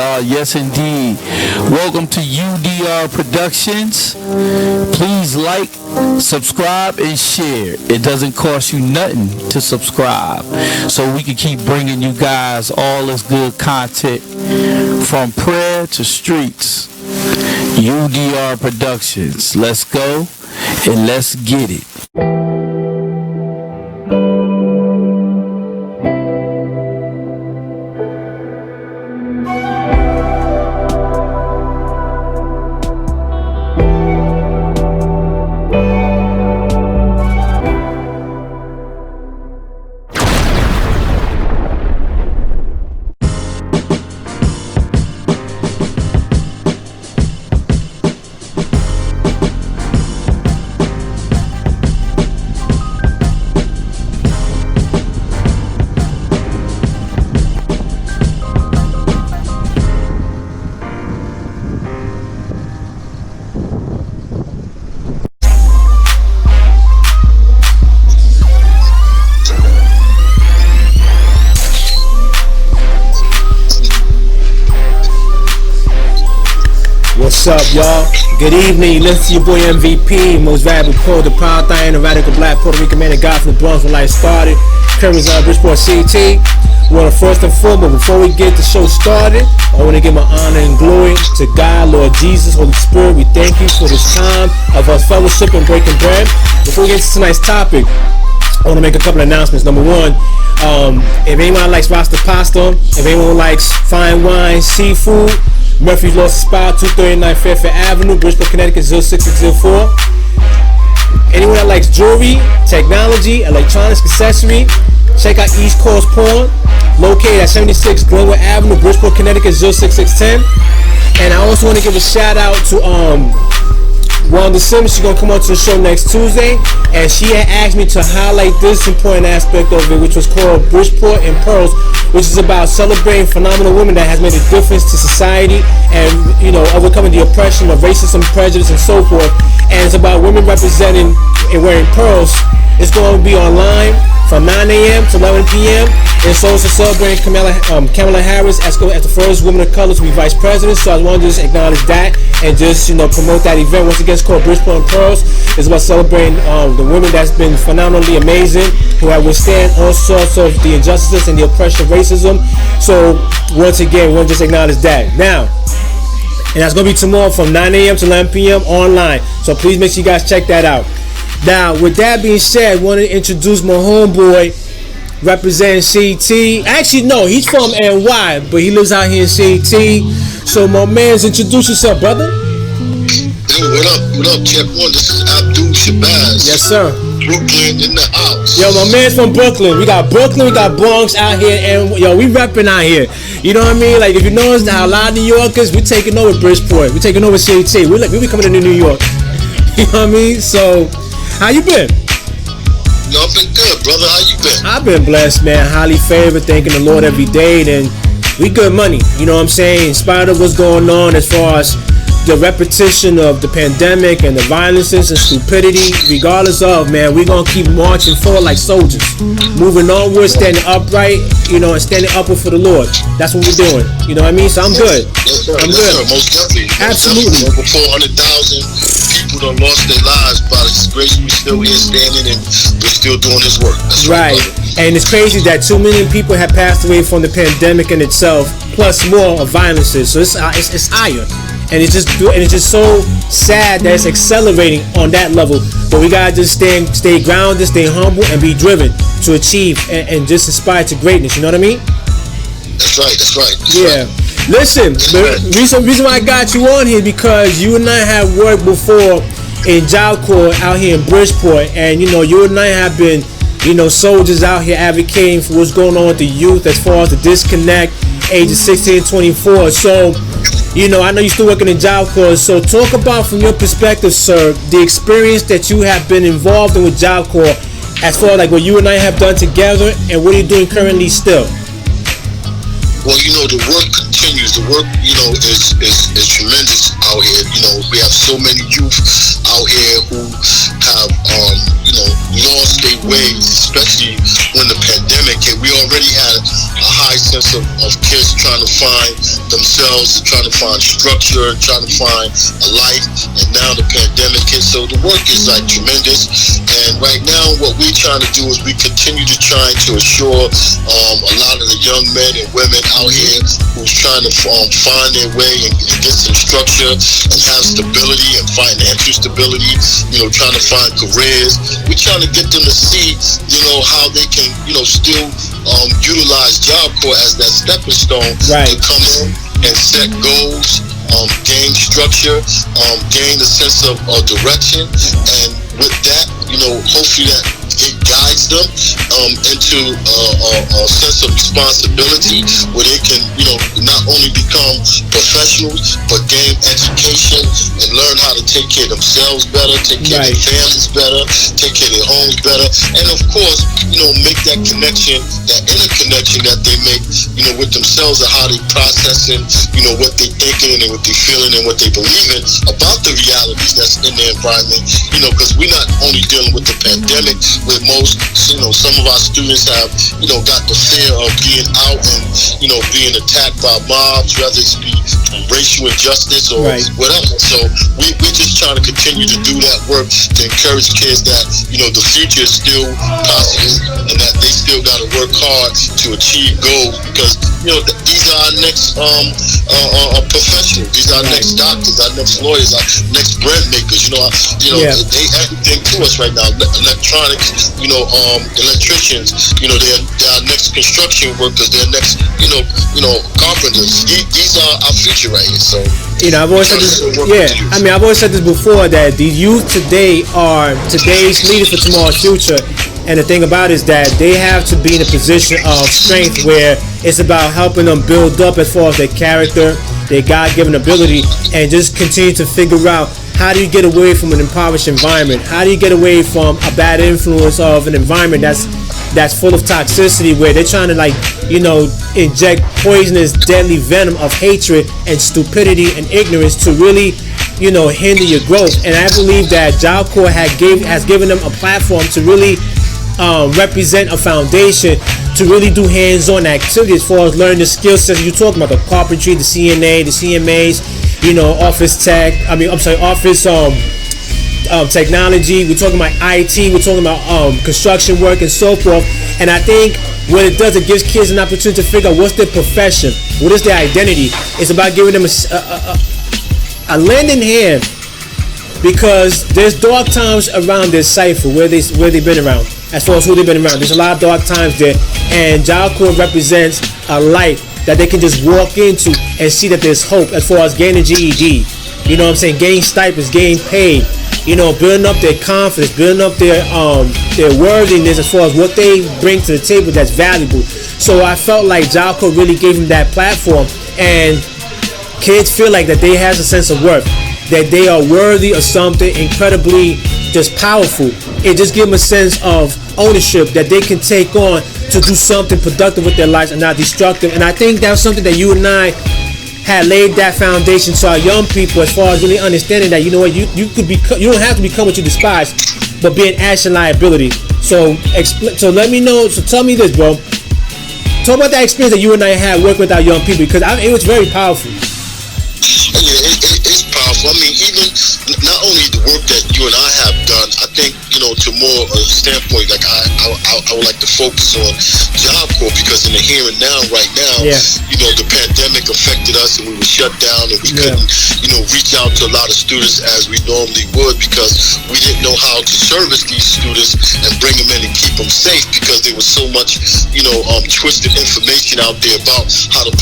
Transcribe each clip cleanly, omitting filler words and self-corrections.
y'all. Yes, indeed. Welcome to UDR Productions. Please like, subscribe, and share. It doesn't cost you nothing to subscribe, so we can keep bringing you guys all this good content from prayer to streets. UDR Productions. Let's go and let's get it. What's up, y'all? Good evening. Listen to your boy MVP, most valuable poet, the proud thing, the radical black Puerto Rican man, the guy from the Bronx when life started. Currently on Bridgeport CT. First and foremost, before we get the show started, I want to give my honor and glory to God, Lord Jesus, Holy Spirit. We thank you for this time of us fellowship and breaking bread. Before we get to tonight's topic, I want to make a couple of announcements. Number one, if anyone likes Rasta pasta, if anyone likes fine wine, seafood, Murphy's Law Spa, 239 Fairfield Avenue, Bridgeport, Connecticut, 06604. Anyone that likes jewelry, technology, electronics, accessory, check out East Coast Pawn, located at 76 Glenwood Avenue, Bridgeport, Connecticut, 06610. And I also want to give a shout out to Wanda Simmons. She's going to come on to the show next Tuesday, and she had asked me to highlight this important aspect of it, which was called Bridgeport and Pearls, which is about celebrating phenomenal women that has made a difference to society and, overcoming the oppression of racism, prejudice, and so forth. And it's about women representing and wearing pearls. It's going to be online from 9 a.m. to 11 p.m. It's also celebrating Kamala Harris as the first woman of color to be vice president. So I want to just acknowledge that and just promote that event. Once again, it's called Bridgeport and Pearls. It's about celebrating the women that's been phenomenally amazing, who have withstand all sorts of the injustices and the oppression of racism. So once again, we'll just acknowledge that. Now, and that's going to be tomorrow from 9 a.m. to 11 p.m. online. So please make sure you guys check that out. Now, with that being said, I want to introduce my homeboy representing CT. Actually, no, he's from NY, but he lives out here in CT. So, my man's, introduce yourself, brother. Yo, what up, Check One? This is Abdul Shabazz. Yes, sir. Brooklyn in the house. Yo, my man's from Brooklyn. We got Bronx out here, and we repping out here. You know what I mean? Like, if you notice how a lot of New Yorkers, we taking over Bridgeport, we taking over CT. We be coming to New York. You know what I mean? So, how you been? No, I've been good, brother. How you been? I've been blessed, man. Highly favored, thanking the Lord every day. And we good money. You know what I'm saying? In spite of what's going on as far as the repetition of the pandemic and the violences and stupidity, regardless of, man, we're going to keep marching forward like soldiers. Moving onward, standing upright, and standing upward for the Lord. That's what we're doing. You know what I mean? So I'm good. Yes, sir. I'm yes, good. Sir. Most definitely. Absolutely. Over 400,000 people done lost their lives, but it's grace we're still here standing and we're still doing this work. That's right. And it's crazy that 2 million people have passed away from the pandemic in itself, plus more of violences. So it's higher. And it's just so sad that it's accelerating on that level. But we gotta just stay grounded, stay humble, and be driven to achieve and just aspire to greatness. You know what I mean? That's right. Yeah. Right. Listen, the reason why I got you on here because you and I have worked before in Job Corp out here in Bridgeport, and you and I have been soldiers out here advocating for what's going on with the youth as far as the disconnect, ages 16 and 24. So. I know you're still working in Job Corp, so talk about from your perspective, sir, the experience that you have been involved in with Job Corp as far as like what you and I have done together and what are you doing currently still? Well, the work continues continues. The work, is tremendous out here. We have so many youth out here who have, lost their ways, especially when the pandemic hit. We already had a high sense of kids trying to find themselves, trying to find structure, trying to find a life, and now the pandemic hit. So the work is like tremendous, and right now what we're trying to do is we continue to try to assure a lot of the young men and women out here who's trying to find their way and get some structure and have stability and financial stability, trying to find careers. We're trying to get them to see, how they can, still utilize Job Corp as that stepping stone to come in and set goals, gain structure, gain a sense of direction, and with that, hopefully that it guides them into a sense of responsibility where they can, not only become professionals but gain education and learn how to take care of themselves better, take care of their families better, take care of their homes better, and of course, make that connection, that interconnection that they make, with themselves and how they processing, what they thinking and what they feeling and what they believing about the realities that's in their environment, because we're not only dealing with the pandemic, with most, some of our students have, got the fear of being out and, being attacked by mobs, whether it's be racial injustice or whatever. So we're just trying to continue to do that work to encourage kids that, the future is still possible and that they still got to work hard to achieve goals, because, these are our next professionals. These are our next doctors, our next lawyers, our next bread makers. They everything to us right now. Electronics, electricians. They're our next construction workers. They're next, carpenters. These are our future right here. So I've always said this. I've always said this before, that the youth today are today's leaders for tomorrow's future. And the thing about it is that they have to be in a position of strength where it's about helping them build up as far as their character, their God-given ability, and just continue to figure out how do you get away from an impoverished environment? How do you get away from a bad influence of an environment that's full of toxicity, where they're trying to inject poisonous, deadly venom of hatred and stupidity and ignorance to really hinder your growth. And I believe that Job Corp has given them a platform to really represent a foundation to really do hands-on activities as far as learning the skill sets you're talking about, the carpentry, the CNA, the CMAs, office tech. Office technology. We're talking about IT. We're talking about construction work and so forth. And I think what it does, it gives kids an opportunity to figure out what's their profession, what is their identity. It's about giving them a lending hand, because there's dark times around this cipher where they've been around. As far as who they've been around, there's a lot of dark times there, and Job Corp represents a light that they can just walk into and see that there's hope as far as gaining GED. Gaining stipends, getting paid. Building up their confidence, building up their worthiness as far as what they bring to the table that's valuable. So I felt like Job Corp really gave them that platform, and kids feel like that they have a sense of worth, that they are worthy of something incredibly just powerful. It just gives them a sense of ownership that they can take on to do something productive with their lives and not destructive. And I think that's something that you and I had laid that foundation to our young people, as far as really understanding that you don't have to become what you despise, but be an asset liability. So let me know. So tell me this, bro. Talk about that experience that you and I had working with our young people, because it was very powerful. Yeah, it's powerful. I mean, even not only the work that you and I have done, I think, to more a standpoint, like I would like to focus on Job Corp, because in the here and now, right now, the pandemic affected us and we were shut down and we couldn't, reach out to a lot of students as we normally would, because we didn't know how to service these students and bring them in and keep them safe, because there was so much, twisted information out there about how the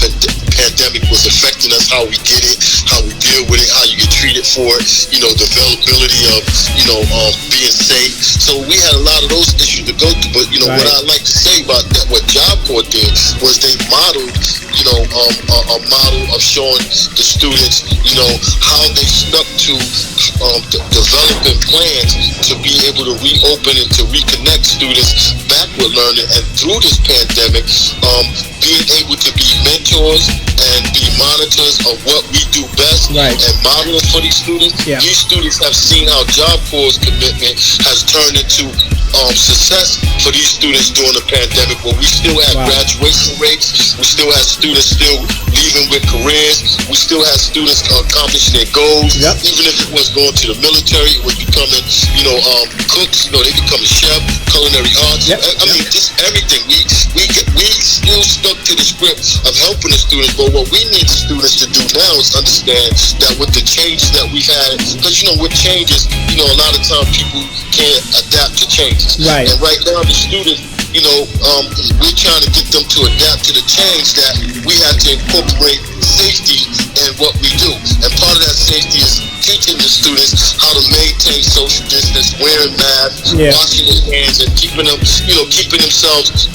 pandemic was affecting us, how we get it, how we deal with it, how you get treated for it, the availability of, being safe. So we had a lot of those issues to go through. But, what I like to say about that, what Job Corp did was they modeled, a model of showing the students, how they stuck to developing plans to be able to reopen and to reconnect students back with learning. And through this pandemic, being able to be mentors and be monitors of what we do best, and modeling for these students. Yeah. These students have seen how Job Corps' commitment has turned into success for these students during the pandemic, where we still have graduation rates, we still have students still leaving with careers, we still have students accomplishing their goals. Even if it was going to the military, it was becoming, cooks, they become a chef, culinary arts. I mean, just everything. We still stuck to the script of helping the students, but what we need the students to do now is understand that with the changes that we've had, because with changes, a lot of times people can't adapt to changes. And right now the students, we're trying to get them to adapt to the change that we have to incorporate safety in what we do. And part of that safety is teaching the students how to maintain social distance, wearing masks, washing their hands, and keeping them, keeping themselves,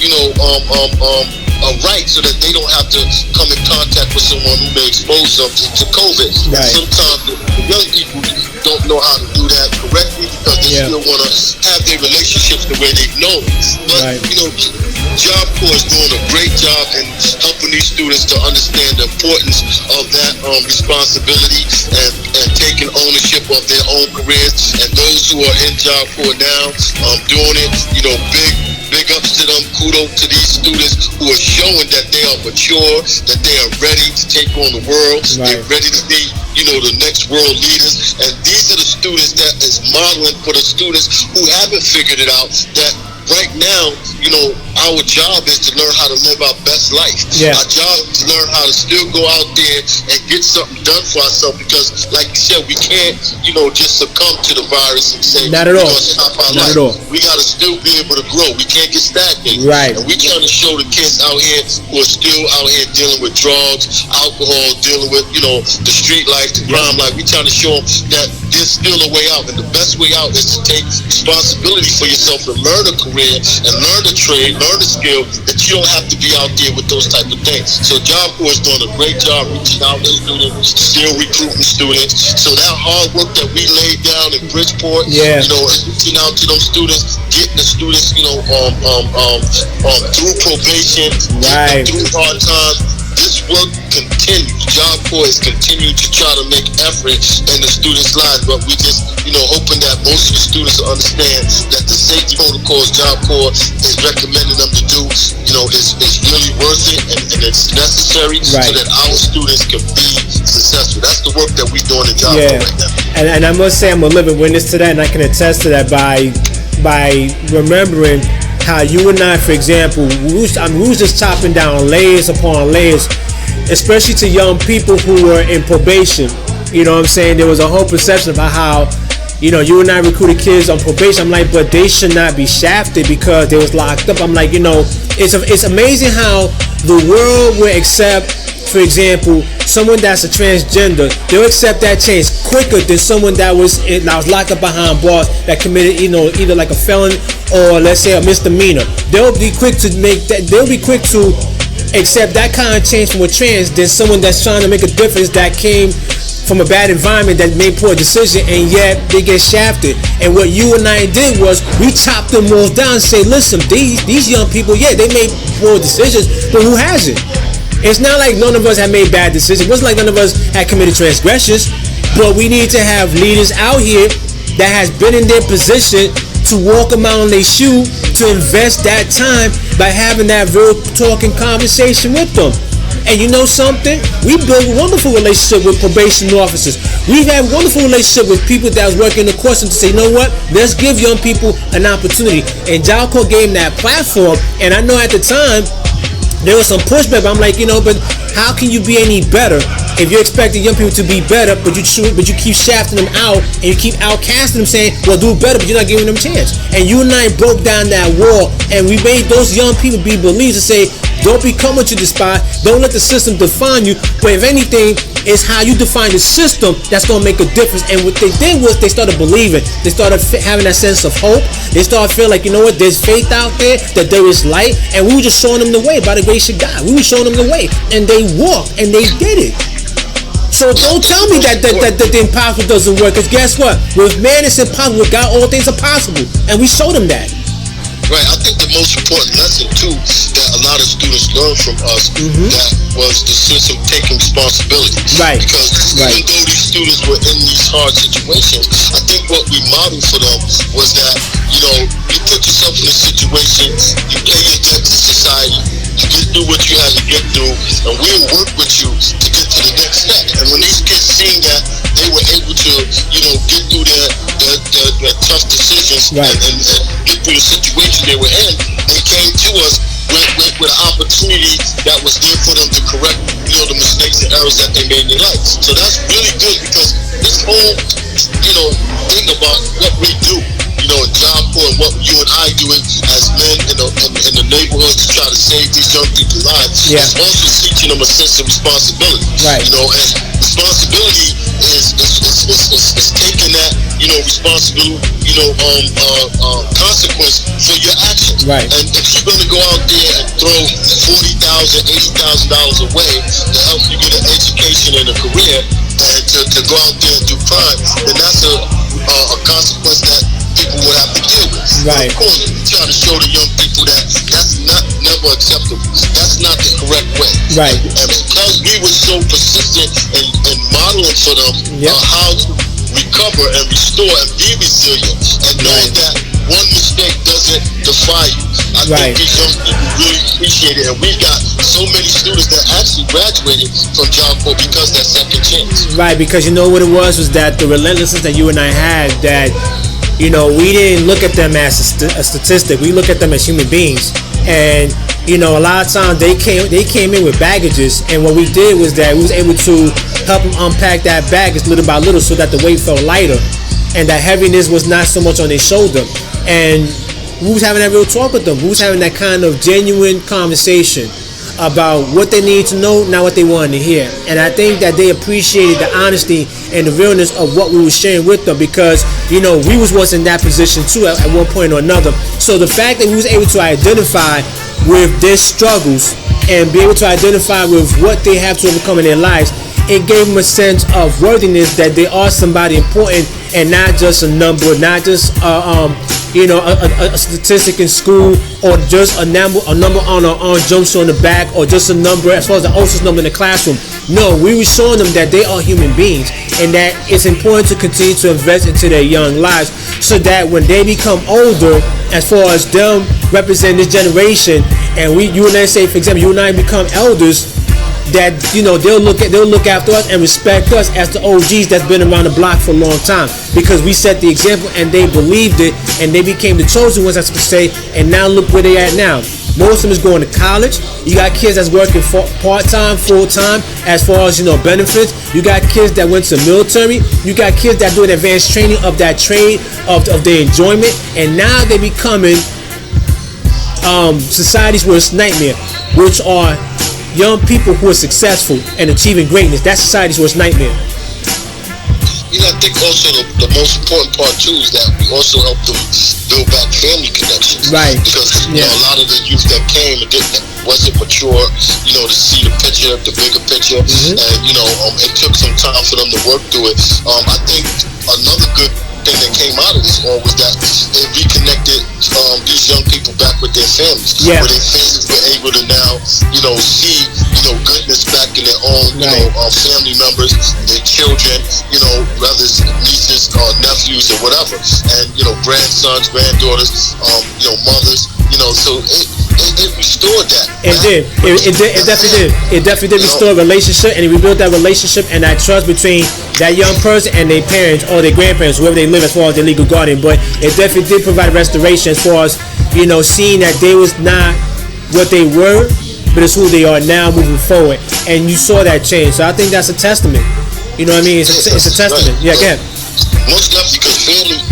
right, so that they don't have to come in contact with someone who may expose them to COVID. And sometimes the young people don't know how to do that correctly because they still want to have their relationships the way they've known. But Job Corps is doing a great job in helping these students to understand the importance of that responsibility and taking ownership of their own careers. And those who are in Job Corps now, doing it, big ups to them, kudos to these students who are showing that they are mature, that they are ready to take on the world, they're ready to be, the next world leaders. And these are the students that is modeling for the students who haven't figured it out, that right now, our job is to learn how to live our best life. Our job is to learn how to still go out there and get something done for ourselves, because like you said, we can't, just succumb to the virus and say, not at all. Stop our life. We got to still be able to grow. We can't get stagnated. And we trying to show the kids out here who are still out here dealing with drugs, alcohol, dealing with, the street life, the crime life. We trying to show them that there's still a way out. And the best way out is to take responsibility for yourself and learn a career and learn a trade, learn a skill, that you don't have to be out there with those type of things. So Job Corps is doing a great job reaching out to students, still recruiting students. So that hard work that we laid down in Bridgeport, reaching out to those students, getting the students, through probation, through hard times. This work continues. Job Corps is continuing to try to make effort in the students' lives, but we just, hoping that most of the students will understand that the safety protocols Job Corps is recommending them to do, is really worth it and it's necessary so that our students can be successful. That's the work that we're doing in Job Corps right now. And I must say, I'm a living witness to that, and I can attest to that by remembering how you and I, for example, we was just chopping down layers upon layers, especially to young people who were in probation. You know what I'm saying? There was a whole perception about how, you and I recruited kids on probation. I'm like, but they should not be shafted because they was locked up. I'm like, it's amazing how the world will accept, for example, someone that's a transgender. They'll accept that change quicker than someone that was locked up behind bars that committed, either like a felon or let's say a misdemeanor. They'll be quick to make that. They'll be quick to accept that kind of change from a trans than someone that's trying to make a difference that came from a bad environment that made poor decision, and yet they get shafted. And what you and I did was we chopped them all down and say, listen, these young people, they made poor decisions, but who hasn't? It's not like none of us have made bad decisions. It wasn't like none of us had committed transgressions, but we need to have leaders out here that has been in their position to walk them out on their shoe, to invest that time by having that real talking conversation with them. And you know something? We built a wonderful relationship with probation officers. We've had a wonderful relationship with people that was working the course to say, you know what? Let's give young people an opportunity. And Job Corp gave them that platform. And I know at the time, there was some pushback, but I'm like, but how can you be any better if you're expecting young people to be better, but you keep shafting them out and you keep outcasting them, saying, well, do better, but you're not giving them a chance. And you and I broke down that wall, and we made those young people be believers to say, Don't become what you despise. Don't let the system define you. But if anything, it's how you define the system that's going to make a difference. And what they did was they started believing. They started having that sense of hope. They started feeling like, you know what, there's faith out there, that there is light. And we were just showing them the way by the grace of God. We were showing them the way. And they walked and they did it. So don't tell me that the impossible doesn't work. Because guess what? With man it's impossible. With God all things are possible. And we showed them that. Right, I think the most important lesson too that a lot of students learn from us that was the sense of taking responsibility. Right. Because even though these students were in these hard situations, I think what we modeled for them was that, you know, you put yourself in a situation, you pay your debt to society, you get through what you had to get through, and we'll work with you to get to the next step. And when these kids seen that they were able to, you know, get through their tough decisions and get through the situation they were in, they came to us with an opportunity that was there for them to correct, you know, the mistakes and errors that they made in their life. So that's really good, because this whole, you know, thing about what we do, you know, in Job Corp and what you and I doing as men in the neighborhood to try to save these young people's lives, is also teaching them a sense of responsibility. Right. You know, and responsibility is taking that, you know, responsibility, you know, consequence for your actions. Right. And if you're going to go out there and throw $40,000, $80,000 away to help you get an education and a career, and to go out there and do crime, then that's a consequence that people would have to deal with. Right. Of course, we try to show the young people that that's never acceptable. That's not the correct way. Right. And because we were so persistent in modeling for them how to recover and restore and be resilient, and know that one mistake doesn't define you. I think these young people really appreciate it, and we got so many students that actually graduated from Job Corp because that second chance. Right, because you know what it was that the relentlessness that you and I had, that, you know, we didn't look at them as a statistic. We look at them as human beings. And, you know, a lot of times they came in with baggages, and what we did was that we was able to help them unpack that baggage little by little, so that the weight felt lighter and that heaviness was not so much on their shoulder. And we was having that real talk with them. We was having that kind of genuine conversation about what they need to know, not what they wanted to hear. And I think that they appreciated the honesty and the realness of what we were sharing with them, because, you know, we was once in that position too at one point or another. So the fact that we was able to identify with their struggles and be able to identify with what they have to overcome in their lives, it gave them a sense of worthiness, that they are somebody important and not just a number, not just you know, a statistic in school, or just a number on an orange jumpsuit on the back, or just a number as far as the ulcers number in the classroom. No, we were showing them that they are human beings, and that it's important to continue to invest into their young lives, so that when they become older, as far as them representing this generation, and you and I say, for example, you and I become elders, that, you know, they'll look after us and respect us as the OGs that's been around the block for a long time, because we set the example and they believed it, and they became the chosen ones, as I say. And now look where they at now. Most of them is going to college. You got kids that's working part-time, full-time, as far as, you know, benefits. You got kids that went to the military. You got kids that do an advanced training of that trade, of their enjoyment, and now they're becoming society's worst nightmare, which are young people who are successful and achieving greatness. That's society's worst nightmare. You know, I think also the most important part too is that we also help them build back family connections. Right. Because you know, a lot of the youth that came wasn't mature, you know, to see the picture, the bigger picture, and you know, it took some time for them to work through it. I think another good thing that came out of this all was that it reconnected these young people back with their families. Yeah. Where their families were able to now, you know, see, you know, goodness back in their own, you know, family members, their children, you know, brothers, nieces, nephews, or whatever, and you know, grandsons, granddaughters, you know, mothers, you know, so it restored that. It did. It definitely did. It definitely did restore a relationship, and it rebuilt that relationship and that trust between that young person and their parents or their grandparents, whoever they live, as far as their legal guardian. But it definitely did provide restoration as far as, you know, seeing that they was not what they were, but it's who they are now moving forward. And you saw that change. So I think that's a testament. You know what I mean? It's a testament. Right. Yeah, again. Most definitely, because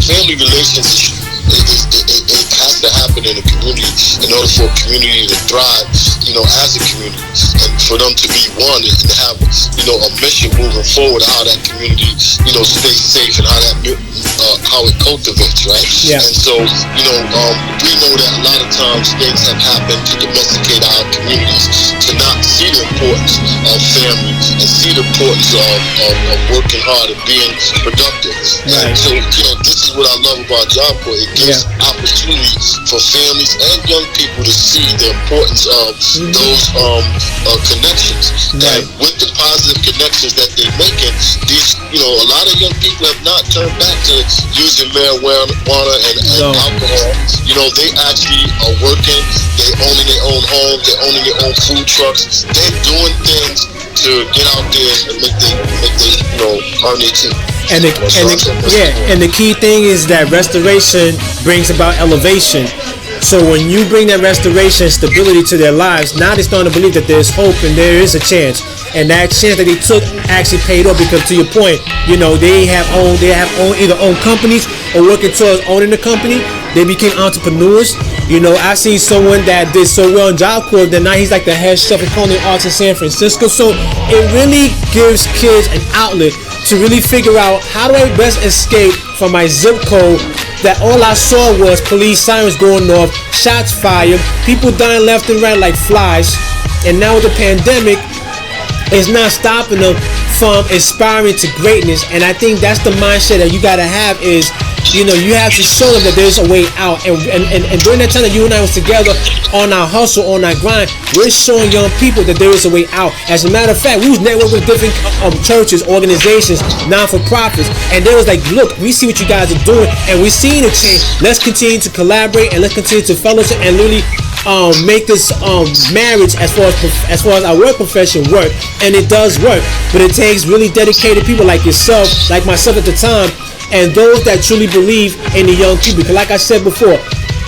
family relations, it has to happen in a community in order for a community to thrive, as a community, and for them to be one and have, a mission moving forward, how that community, stays safe and how it cultivates, right? Yeah. And so, we know that a lot of times things have happened to domesticate our communities, to not see the importance of family and see the importance of working hard and being productive. Right. And so, this is what I love about Job Corp. It gives opportunity for families and young people to see the importance of those connections. Right. And with the positive connections that they're making, these, a lot of young people have not turned back to using marijuana and alcohol. They actually are working. They're owning their own homes. They're owning their own food trucks. They're doing things to get out there and make they earn their team. And the key thing is that restoration brings about elevation. So when you bring that restoration, stability to their lives, now they're starting to believe that there's hope and there is a chance. And that chance that they took actually paid off, because to your point, they have either owned companies or working towards owning the company. They became entrepreneurs. I seen someone that did so well in Job Corp that now he's like the head chef at Culinary Arts in San Francisco. So it really gives kids an outlet to really figure out, how do I best escape from my zip code that all I saw was police sirens going off, shots fired, people dying left and right like flies. And now with the pandemic, it's not stopping them from aspiring to greatness. And I think that's the mindset that you gotta have is, you have to show them that there's a way out. And during that time that you and I was together on our hustle, on our grind, we're showing young people that there is a way out. As a matter of fact, we was networking with different churches, organizations, non-for-profits, and they was like, look, we see what you guys are doing, and we're seeing a change. Let's continue to collaborate, and let's continue to fellowship, and really make this marriage as far as our work profession work. And it does work, but it takes really dedicated people like yourself, like myself at the time, and those that truly believe in the young people. Because like I said before,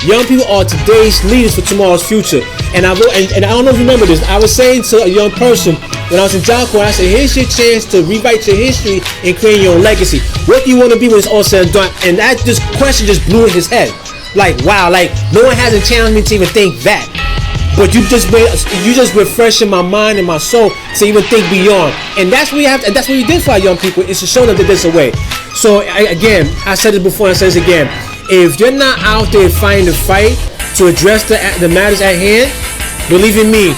young people are today's leaders for tomorrow's future. And I don't know if you remember this, I was saying to a young person when I was in Job Corp, I said, here's your chance to rewrite your history and create your own legacy. What do you want to be when it's all said and done? And that question just blew in his head. Like, wow, like no one hasn't challenged me to even think that. But you just refreshing my mind and my soul to even think beyond. And that's what we did for our young people, is to show them that there's a way. So I said it before and I said it again. If you're not out there fighting the fight to address the matters at hand, believe in me,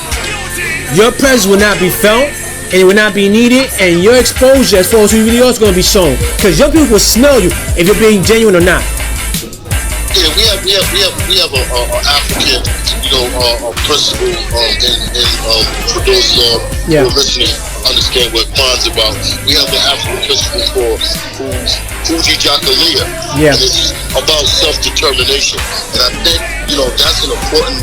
your presence will not be felt and it will not be needed, and your exposure as far as who you really are is going to be shown. Because young people will smell you if you're being genuine or not. Yeah, we have a African, principle, and for those who are listening, understand what Kwan's about. We have the African principle for Fuji Jakalia. Yeah. And it's about self-determination. And I think, that's an important,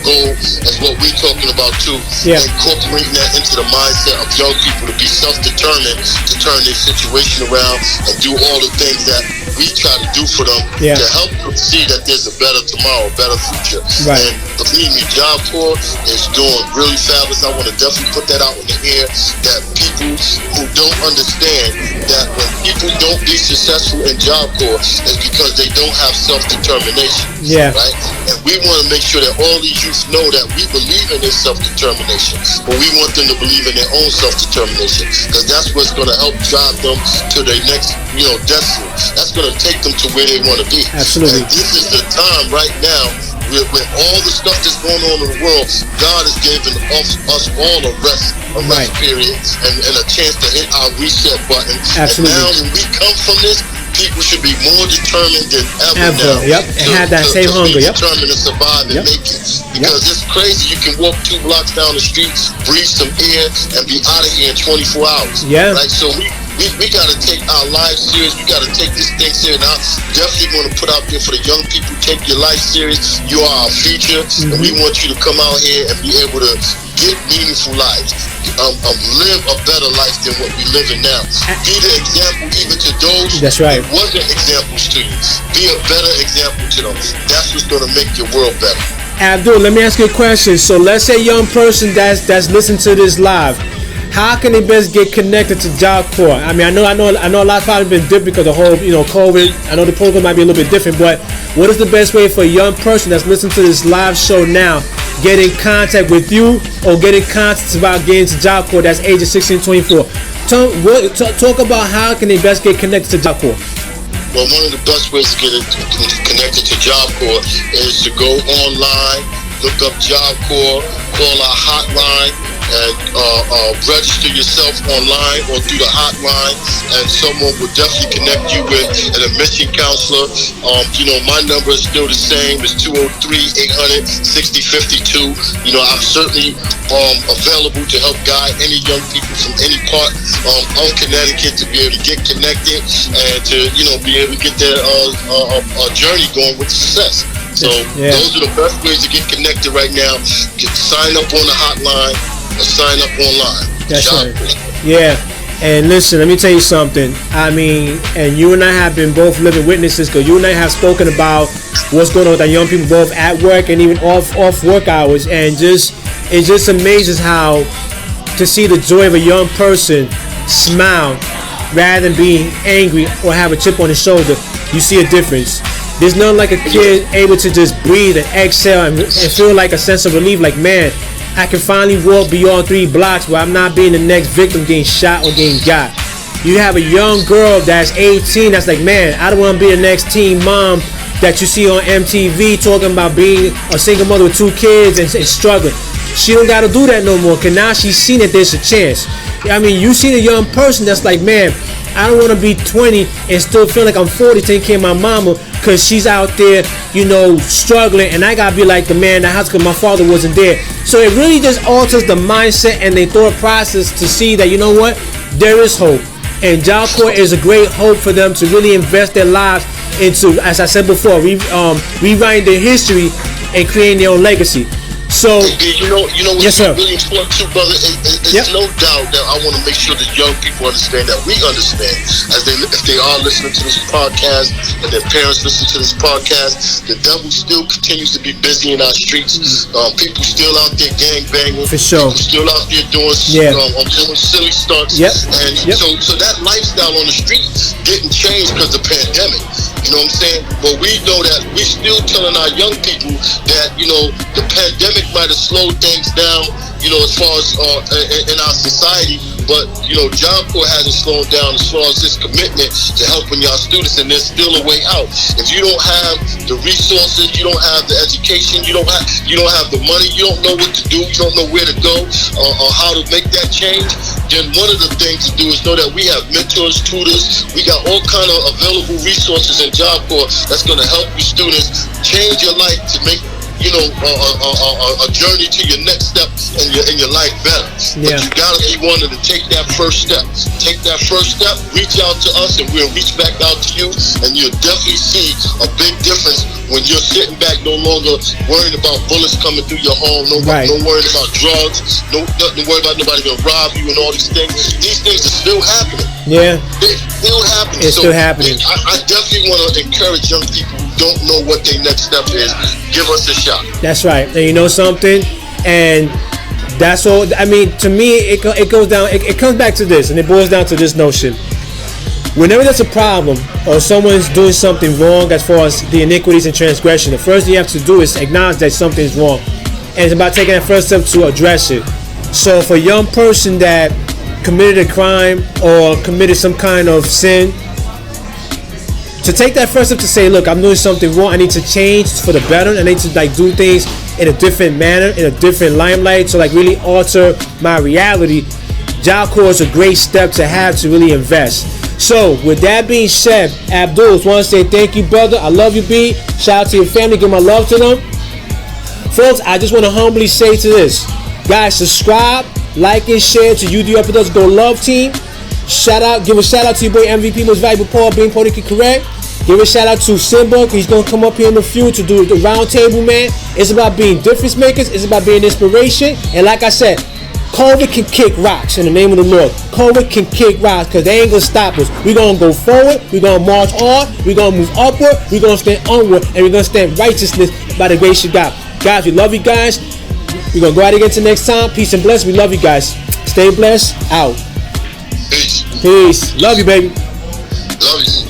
goal as what we're talking about too. Yeah. Incorporating that into the mindset of young people to be self-determined, to turn their situation around and do all the things that we try to do for them to help them see that there's a better tomorrow, a better future. Right. And believe me, Job Corp is doing really fabulous. I want to definitely put that out in the air, that people who don't understand that when people don't be successful in Job Corp, it's because they don't have self-determination. Yeah. Right? And we want to make sure that all these youth know that we believe in their self-determination, but we want them to believe in their own self-determination, because that's what's going to help drive them to their next, destiny. That's going to take them to where they want to be. Absolutely. And this is the time right now with all the stuff that's going on in the world. God has given us all a rest period and a chance to hit our reset button. Absolutely. And now when we come from this, people should be more determined than ever now. Yep. And have that same hunger. Yep. Determined to survive and make it. Because it's crazy. You can walk 2 blocks down the street, breathe some air, and be out of here in 24 hours. Yeah. Right? So we got to take our lives serious. We got to take this thing serious. And I definitely want to put out there for the young people, take your life serious. You are our future. And we want you to come out here and be able to get meaningful lives. Live a better life than what we're living now. Be the example even to those who wasn't examples to you. Be a better example to them. That's what's going to make your world better. Abdul, let me ask you a question. So let's say a young person that's listening to this live. how can they best get connected to Job Corp? I mean, I know a lot of probably been different because of the whole, COVID. I know the program might be a little bit different, but what is the best way for a young person that's listening to this live show now get in contact with you or get in contact about getting to Job Corp that's ages 16 to 24? Talk about how can they best get connected to Job Corp. Well, one of the best ways to get connected to Job Corp is to go online, look up Job Corp, call our hotline, and register yourself online or through the hotline, and someone will definitely connect you with an admission counselor. My number is still the same. It's 203-800-6052. I'm certainly available to help guide any young people from any part of Connecticut to be able to get connected and to be able to get their journey going with success. So those are the best ways to get connected right now. Sign up on the hotline or sign up online. That's right. Yeah. And listen, let me tell you something. I mean, and you and I have been both living witnesses, because you and I have spoken about what's going on with our young people, both at work and even off work hours. And it just amazes how to see the joy of a young person smile rather than being angry or have a chip on his shoulder. You see a difference. There's nothing like a kid able to just breathe and exhale and feel like a sense of relief, like, man, I can finally walk beyond 3 blocks where I'm not being the next victim getting shot or getting got. You have a young girl that's 18 that's like, man, I don't want to be the next teen mom that you see on MTV talking about being a single mother with 2 kids and struggling. She don't got to do that no more, because now she's seen that there's a chance. I mean, you see a young person that's like, man, I don't want to be 20 and still feel like I'm 40 taking care of my mama because she's out there, struggling, and I got to be like the man in the house because my father wasn't there. So it really just alters the mindset and their thought process to see that, you know what, there is hope. And Job Corp is a great hope for them to really invest their lives into, as I said before, rewriting their history and creating their own legacy. So, what's really important too, brother, it's no doubt that I want to make sure that young people understand that we understand, if they are listening to this podcast and their parents listen to this podcast, the devil still continues to be busy in our streets. People still out there gang banging. For sure. People still out there doing silly stunts. And so that lifestyle on the street didn't change because of the pandemic. You know what I'm saying? But we know that we're still telling our young people that, the pandemic might have slowed things down, as far as in our society. But, Job Corp hasn't slowed down as far as this commitment to helping y'all students, and there's still a way out. If you don't have the resources, you don't have the education, you don't have the money, you don't know what to do, you don't know where to go or how to make that change, then one of the things to do is know that we have mentors, tutors, we got all kind of available resources in Job Corp that's going to help you students change your life to make a journey to your next step in your life better. But you gotta be wanting to take that first step. Take that first step, reach out to us, and we'll reach back out to you, and you'll definitely see a big difference when you're sitting back, no longer worried about bullets coming through your home, no worried about drugs, nothing worried about nobody gonna rob you and all these things. These things are still happening. Yeah. It's still happening. It's still happening. I definitely want to encourage young people who don't know what their next step is. Give us a shot. That's right. And you know something? And that's all. I mean, to me, it goes down. It comes back to this, and it boils down to this notion. Whenever there's a problem or someone's doing something wrong as far as the iniquities and transgression, the first thing you have to do is acknowledge that something's wrong. And it's about taking that first step to address it. So for a young person that committed a crime or committed some kind of sin, to take that first step to say, look, I'm doing something wrong, I need to change for the better, I need to do things in a different manner, in a different limelight, to really alter my reality. Job Corp is a great step to have to really invest. So with that being said, Abdul, I want to say thank you, brother. I love you, B. Shout out to your family, give my love to them. Folks, I just want to humbly say to this, guys, subscribe, like, and share to UDR Productions Go Love Team. Give a shout out to your boy MVP, most valuable Paul, being politically correct. Give a shout out to Simba, he's going to come up here in the future to do the round table, man. It's about being difference makers. It's about being inspiration. And like I said, COVID can kick rocks in the name of the Lord. COVID can kick rocks because they ain't going to stop us. We're going to go forward. We're going to march on. We're going to move upward. We're going to stand onward. And we're going to stand righteousness by the grace of God. Guys, we love you guys. We're going to go out again till next time. Peace and blessings. We love you guys. Stay blessed. Out. Peace. Peace. Love you, baby. Love you.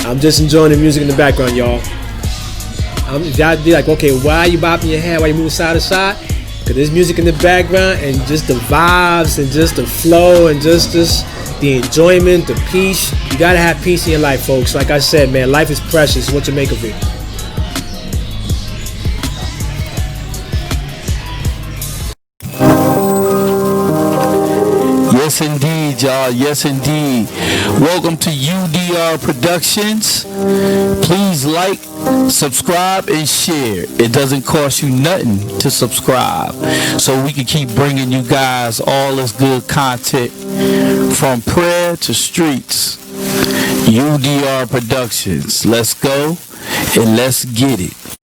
I'm just enjoying the music in the background, y'all. Y'all be like, okay, why are you bopping your head? Why you moving side to side? Because there's music in the background and just the vibes and just the flow and just the enjoyment, the peace. You gotta have peace in your life, folks. Like I said, man, life is precious. What you make of it? Yes, indeed, y'all. Yes, indeed. Welcome to UDR Productions. Please like, subscribe, and share. It doesn't cost you nothing to subscribe, so we can keep bringing you guys all this good content from prayer to streets. UDR Productions. Let's go and let's get it.